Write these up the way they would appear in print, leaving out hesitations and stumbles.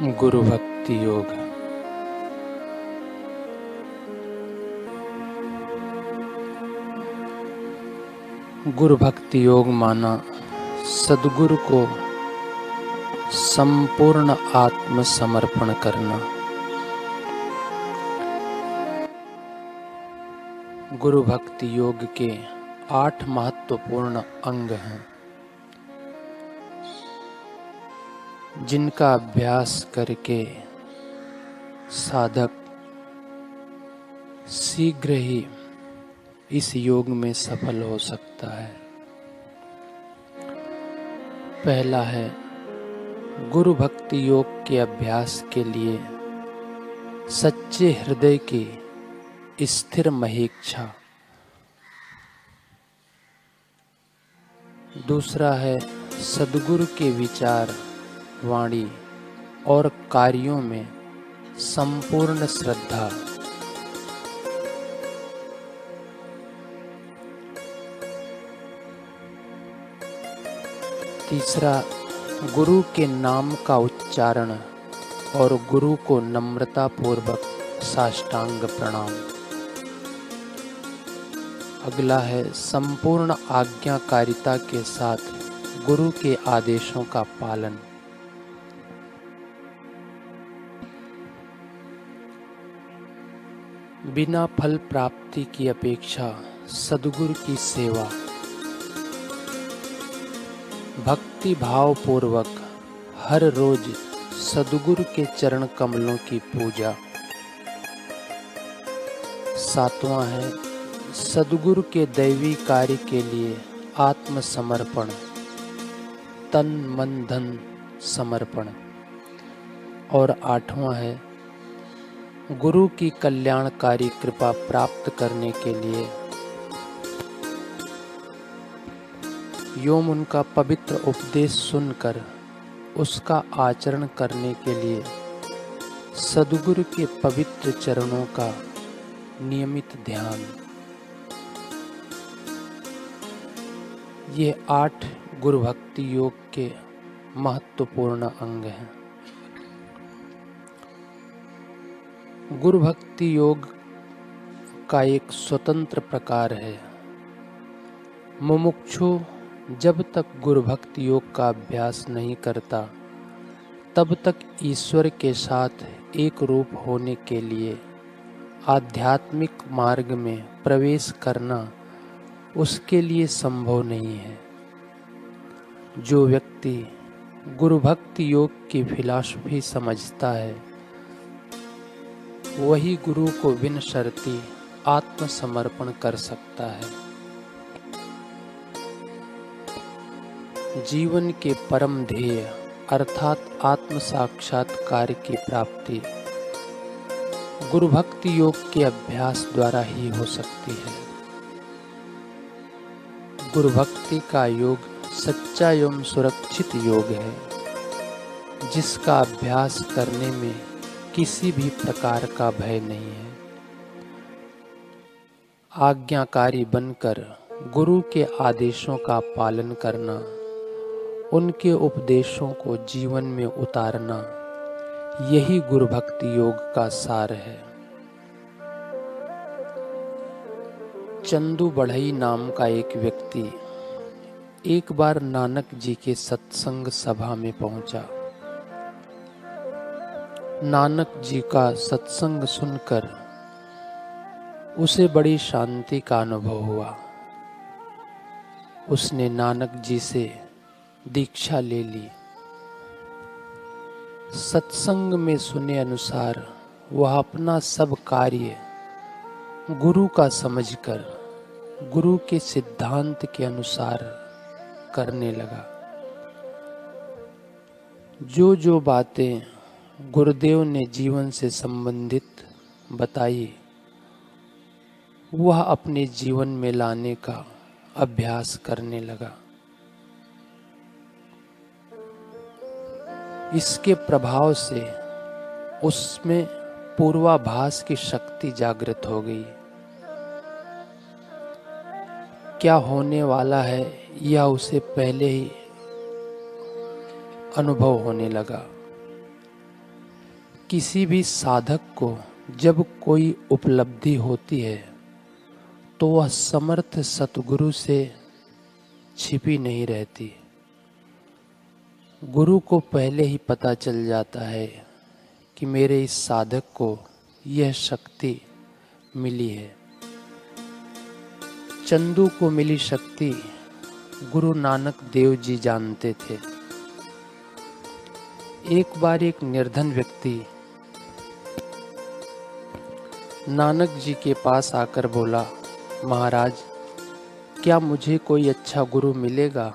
गुरु भक्ति योग। गुरु भक्ति योग माना सद्गुरु को संपूर्ण आत्मसमर्पण करना। गुरु भक्ति योग के 8 महत्वपूर्ण अंग हैं, जिनका अभ्यास करके साधक शीघ्र ही इस योग में सफल हो सकता है। पहला है, गुरु भक्ति योग के अभ्यास के लिए सच्चे हृदय की स्थिर महेच्छा। दूसरा है, सद्गुरु के विचार, वाणी और कार्यों में संपूर्ण श्रद्धा। तीसरा, गुरु के नाम का उच्चारण और गुरु को नम्रता पूर्वक साष्टांग प्रणाम। अगला है, संपूर्ण आज्ञाकारिता के साथ गुरु के आदेशों का पालन। बिना फल प्राप्ति की अपेक्षा सद्गुरु की सेवा। भक्ति भाव पूर्वक हर रोज सद्गुरु के चरण कमलों की पूजा। सातवां है, सद्गुरु के दैवी कार्य के लिए आत्मसमर्पण, तन मन धन समर्पण। और आठवां है, गुरु की कल्याणकारी कृपा प्राप्त करने के लिए योम उनका पवित्र उपदेश सुनकर उसका आचरण करने के लिए सद्गुरु के पवित्र चरणों का नियमित ध्यान। ये 8 गुरु भक्ति योग के महत्वपूर्ण अंग हैं। गुरु भक्ति योग का एक स्वतंत्र प्रकार है। मुमुक्षु जब तक गुरु भक्ति योग का अभ्यास नहीं करता, तब तक ईश्वर के साथ एक रूप होने के लिए आध्यात्मिक मार्ग में प्रवेश करना उसके लिए संभव नहीं है। जो व्यक्ति गुरु भक्ति योग की फिलॉसफी समझता है, वही गुरु को बिन शर्ती आत्मसमर्पण कर सकता है। जीवन के परम ध्येय अर्थात आत्म साक्षात्कार की प्राप्ति गुरु भक्ति योग के अभ्यास द्वारा ही हो सकती है। गुरु भक्ति का योग सच्चा एवं सुरक्षित योग है, जिसका अभ्यास करने में किसी भी प्रकार का भय नहीं है। आज्ञाकारी बनकर गुरु के आदेशों का पालन करना, उनके उपदेशों को जीवन में उतारना, यही गुरु भक्ति योग का सार है। चंदू बढ़ई नाम का एक व्यक्ति एक बार नानक जी के सत्संग सभा में पहुंचा। नानक जी का सत्संग सुनकर उसे बड़ी शांति का अनुभव हुआ। उसने नानक जी से दीक्षा ले ली। सत्संग में सुने अनुसार वह अपना सब कार्य गुरु का समझकर गुरु के सिद्धांत के अनुसार करने लगा। जो बातें गुरुदेव ने जीवन से संबंधित बताई, वह अपने जीवन में लाने का अभ्यास करने लगा। इसके प्रभाव से उसमें पूर्वाभास की शक्ति जागृत हो गई। क्या होने वाला है यह उसे पहले ही अनुभव होने लगा। किसी भी साधक को जब कोई उपलब्धि होती है तो वह समर्थ सतगुरु से छिपी नहीं रहती। गुरु को पहले ही पता चल जाता है कि मेरे इस साधक को यह शक्ति मिली है। चंदू को मिली शक्ति गुरु नानक देव जी जानते थे। एक बार एक निर्धन व्यक्ति नानक जी के पास आकर बोला, महाराज, क्या मुझे कोई अच्छा गुरु मिलेगा?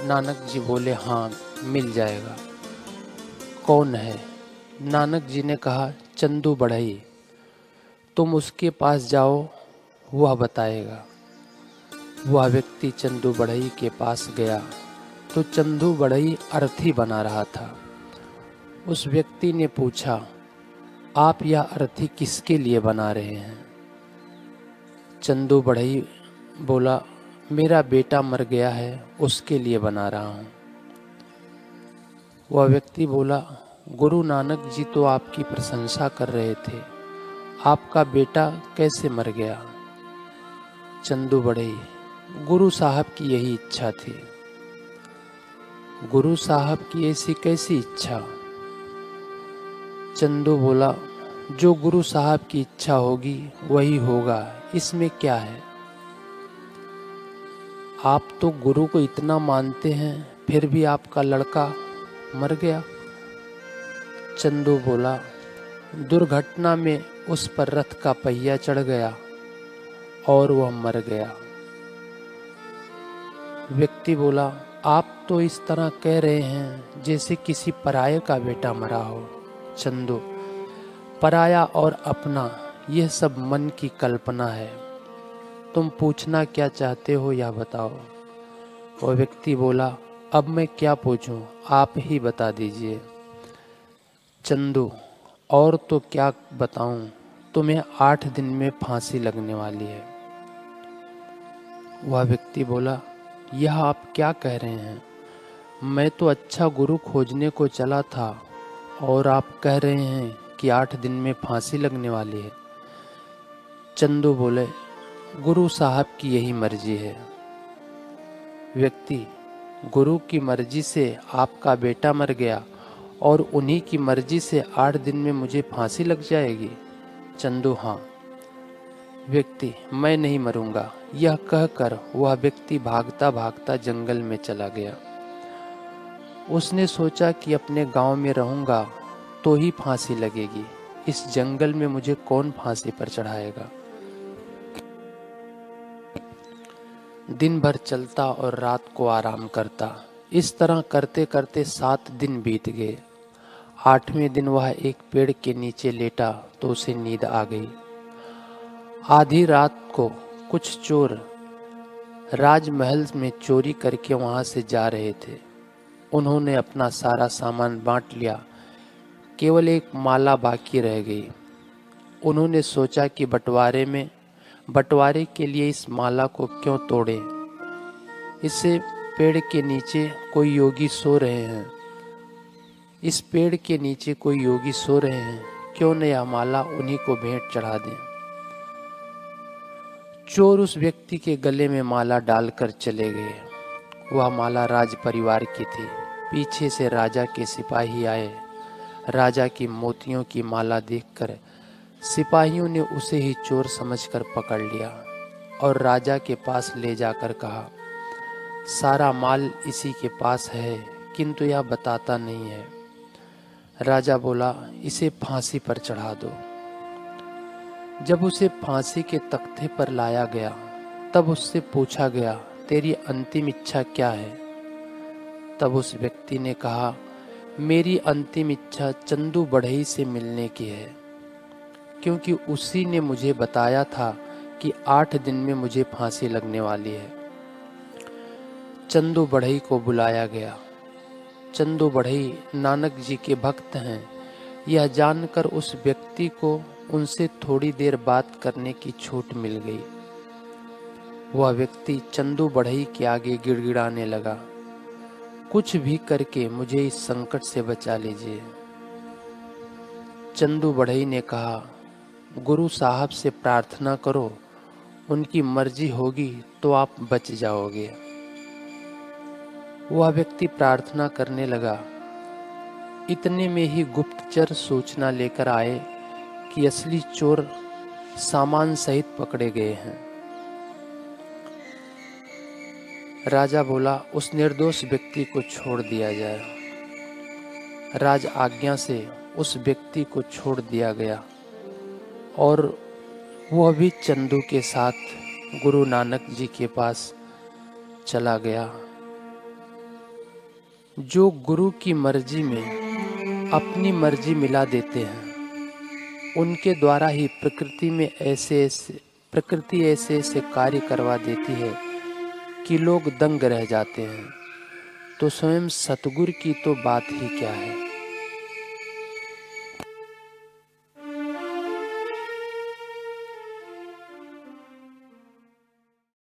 नानक जी बोले, हाँ मिल जाएगा। कौन है? नानक जी ने कहा, चंदू बढ़ई, तुम उसके पास जाओ, वह बताएगा। वह व्यक्ति चंदू बढ़ई के पास गया तो चंदू बढ़ई अर्थी बना रहा था। उस व्यक्ति ने पूछा, आप यह अर्थी किसके लिए बना रहे हैं? चंदू बढ़ई बोला, मेरा बेटा मर गया है, उसके लिए बना रहा हूँ। वह व्यक्ति बोला, गुरु नानक जी तो आपकी प्रशंसा कर रहे थे, आपका बेटा कैसे मर गया? चंदू बढ़ई, गुरु साहब की यही इच्छा थी। गुरु साहब की ऐसी कैसी इच्छा? चंदू बोला, जो गुरु साहब की इच्छा होगी वही होगा, इसमें क्या है? आप तो गुरु को इतना मानते हैं, फिर भी आपका लड़का मर गया। चंदू बोला, दुर्घटना में उस पर रथ का पहिया चढ़ गया और वह मर गया। व्यक्ति बोला, आप तो इस तरह कह रहे हैं जैसे किसी पराये का बेटा मरा हो। चंदू, पराया और अपना यह सब मन की कल्पना है, तुम पूछना क्या चाहते हो या बताओ। वह व्यक्ति बोला, अब मैं क्या पूछूं, आप ही बता दीजिए। चंदू, और तो क्या बताऊं, तुम्हें 8 दिन में फांसी लगने वाली है। वह व्यक्ति बोला, यह आप क्या कह रहे हैं? मैं तो अच्छा गुरु खोजने को चला था और आप कह रहे हैं कि 8 दिन में फांसी लगने वाली है। चंदू बोले, गुरु साहब की यही मर्जी है। व्यक्ति, गुरु की मर्जी से आपका बेटा मर गया और उन्हीं की मर्जी से 8 दिन में मुझे फांसी लग जाएगी? चंदू, हाँ। व्यक्ति, मैं नहीं मरूंगा। यह कहकर वह व्यक्ति भागता भागता जंगल में चला गया। उसने सोचा कि अपने गांव में रहूंगा तो ही फांसी लगेगी, इस जंगल में मुझे कौन फांसी पर चढ़ाएगा। दिन भर चलता और रात को आराम करता। इस तरह करते करते 7 दिन बीत गए। 8वें दिन वह एक पेड़ के नीचे लेटा तो उसे नींद आ गई। आधी रात को कुछ चोर राजमहल में चोरी करके वहां से जा रहे थे। उन्होंने अपना सारा सामान बांट लिया, केवल एक माला बाकी रह गई। उन्होंने सोचा कि बंटवारे के लिए इस माला को क्यों तोड़े। इससे पेड़ के नीचे कोई योगी सो रहे हैं। इस पेड़ के नीचे कोई योगी सो रहे हैं, क्यों न यह माला उन्हीं को भेंट चढ़ा दें। चोर उस व्यक्ति के गले में माला डालकर चले गए। वह माला राज परिवार की थी। पीछे से राजा के सिपाही आए। राजा की मोतियों की माला देखकर सिपाहियों ने उसे ही चोर समझकर पकड़ लिया और राजा के पास ले जाकर कहा, सारा माल इसी के पास है, किंतु यह बताता नहीं है। राजा बोला, इसे फांसी पर चढ़ा दो। जब उसे फांसी के तख्ते पर लाया गया तब उससे पूछा गया, तेरी अंतिम इच्छा क्या है? तब उस व्यक्ति ने कहा, मेरी अंतिम इच्छा चंदू बढ़ई से मिलने की है, क्योंकि उसी ने मुझे बताया था कि 8 दिन में मुझे फांसी लगने वाली है। चंदू बढ़ई को बुलाया गया। चंदू बढ़ई नानक जी के भक्त हैं, यह जानकर उस व्यक्ति को उनसे थोड़ी देर बात करने की छूट मिल गई। वह व्यक्ति चंदू बढ़ई के आगे गिड़गिड़ाने लगा, कुछ भी करके मुझे इस संकट से बचा लीजिए। चंदू बढ़ई ने कहा, गुरु साहब से प्रार्थना करो, उनकी मर्जी होगी तो आप बच जाओगे। वह व्यक्ति प्रार्थना करने लगा। इतने में ही गुप्तचर सूचना लेकर आए कि असली चोर सामान सहित पकड़े गए हैं। राजा बोला, उस निर्दोष व्यक्ति को छोड़ दिया जाए। राज आज्ञा से उस व्यक्ति को छोड़ दिया गया और वह भी चंदू के साथ गुरु नानक जी के पास चला गया। जो गुरु की मर्जी में अपनी मर्जी मिला देते हैं, उनके द्वारा ही प्रकृति ऐसे कार्य करवा देती है कि लोग दंग रह जाते हैं। तो स्वयं सतगुरु की तो बात ही क्या है।